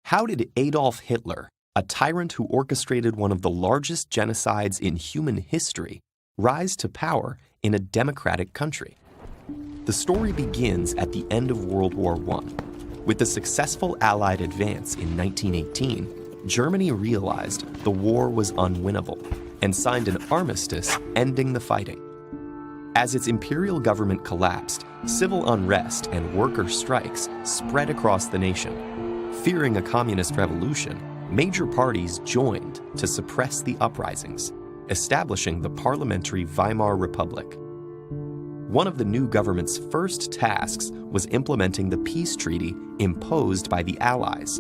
How did Adolf Hitler, a tyrant who orchestrated one of the largest genocides in human history, rise to power in a democratic country? The story begins at the end of World War I. With the successful Allied advance in 1918, Germany realized the war was unwinnable and signed an armistice ending the fighting. As its imperial government collapsed, civil unrest and worker strikes spread across the nation. Fearing a communist revolution, major parties joined to suppress the uprisings, establishing the parliamentary Weimar Republic. One of the new government's first tasks was implementing the peace treaty imposed by the Allies.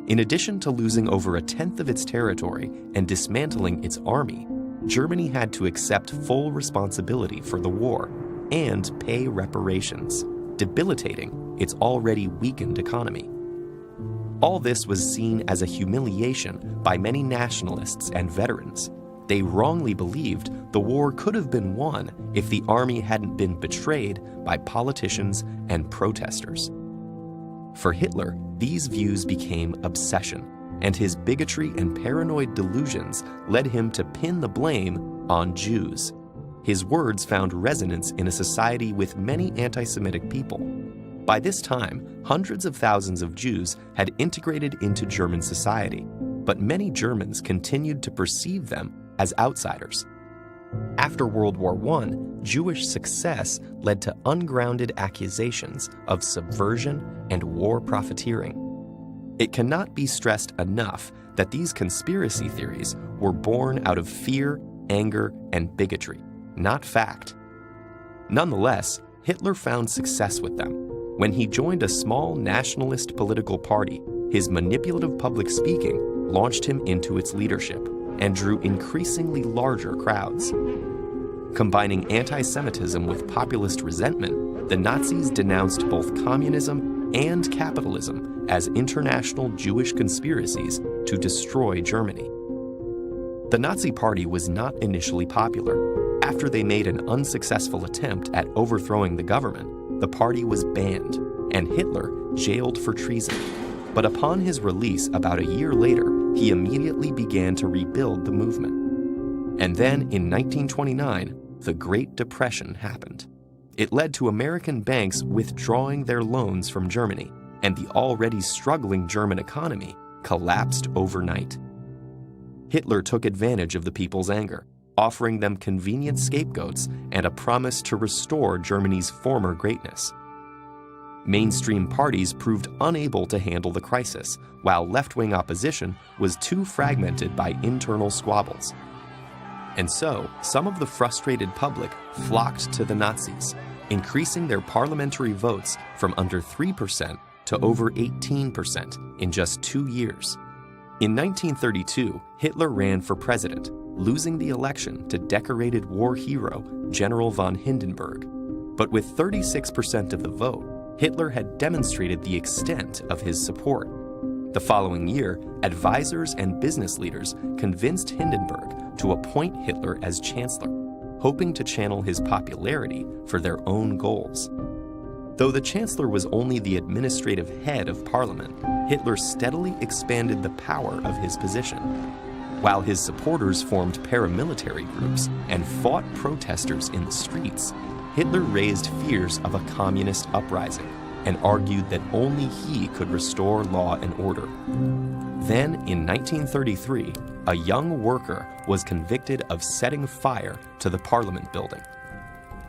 In addition to losing over a tenth of its territory and dismantling its army, Germany had to accept full responsibility for the war and pay reparations, debilitating its already weakened economy. All this was seen as a humiliation by many nationalists and veterans. They wrongly believed the war could have been won if the army hadn't been betrayed by politicians and protesters. For Hitler, these views became obsession, and his bigotry and paranoid delusions led him to pin the blame on Jews. His words found resonance in a society with many anti-Semitic people. By this time, hundreds of thousands of Jews had integrated into German society, but many Germans continued to perceive them as outsiders. After World War I, Jewish success led to ungrounded accusations of subversion and war profiteering. It cannot be stressed enough that these conspiracy theories were born out of fear, anger, and bigotry, not fact. Nonetheless, Hitler found success with them. When he joined a small nationalist political party, his manipulative public speaking launched him into its leadership and drew increasingly larger crowds. Combining anti-Semitism with populist resentment, the Nazis denounced both communism and capitalism as international Jewish conspiracies to destroy Germany. The Nazi Party was not initially popular. After they made an unsuccessful attempt at overthrowing the government, the party was banned, and Hitler jailed for treason. But upon his release about a year later, he immediately began to rebuild the movement. And then in 1929, the Great Depression happened. It led to American banks withdrawing their loans from Germany, and the already struggling German economy collapsed overnight. Hitler took advantage of the people's anger, offering them convenient scapegoats and a promise to restore Germany's former greatness. Mainstream parties proved unable to handle the crisis, while left-wing opposition was too fragmented by internal squabbles. And so, some of the frustrated public flocked to the Nazis, increasing their parliamentary votes from under 3% to over 18% in just 2 years. In 1932, Hitler ran for president, losing the election to decorated war hero General von Hindenburg. But with 36% of the vote, Hitler had demonstrated the extent of his support. The following year, advisors and business leaders convinced Hindenburg to appoint Hitler as chancellor, hoping to channel his popularity for their own goals. Though the chancellor was only the administrative head of parliament, Hitler steadily expanded the power of his position. While his supporters formed paramilitary groups and fought protesters in the streets, Hitler raised fears of a communist uprising and argued that only he could restore law and order. Then, in 1933, a young worker was convicted of setting fire to the Parliament building.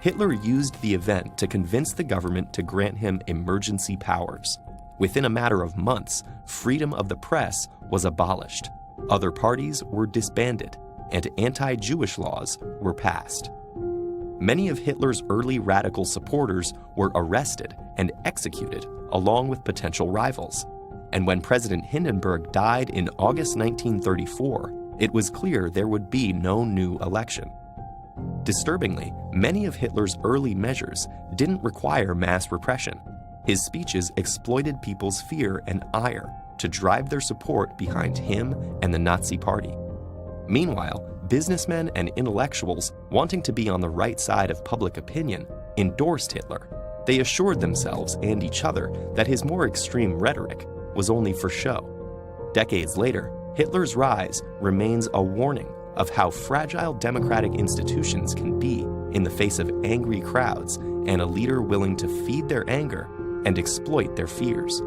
Hitler used the event to convince the government to grant him emergency powers. Within a matter of months, freedom of the press was abolished, other parties were disbanded, and anti-Jewish laws were passed. Many of Hitler's early radical supporters were arrested and executed, along with potential rivals. And when President Hindenburg died in August 1934, it was clear there would be no new election. Disturbingly, many of Hitler's early measures didn't require mass repression. His speeches exploited people's fear and ire to drive their support behind him and the Nazi Party. Meanwhile, businessmen and intellectuals wanting to be on the right side of public opinion endorsed Hitler. They assured themselves and each other that his more extreme rhetoric was only for show. Decades later, Hitler's rise remains a warning of how fragile democratic institutions can be in the face of angry crowds and a leader willing to feed their anger and exploit their fears.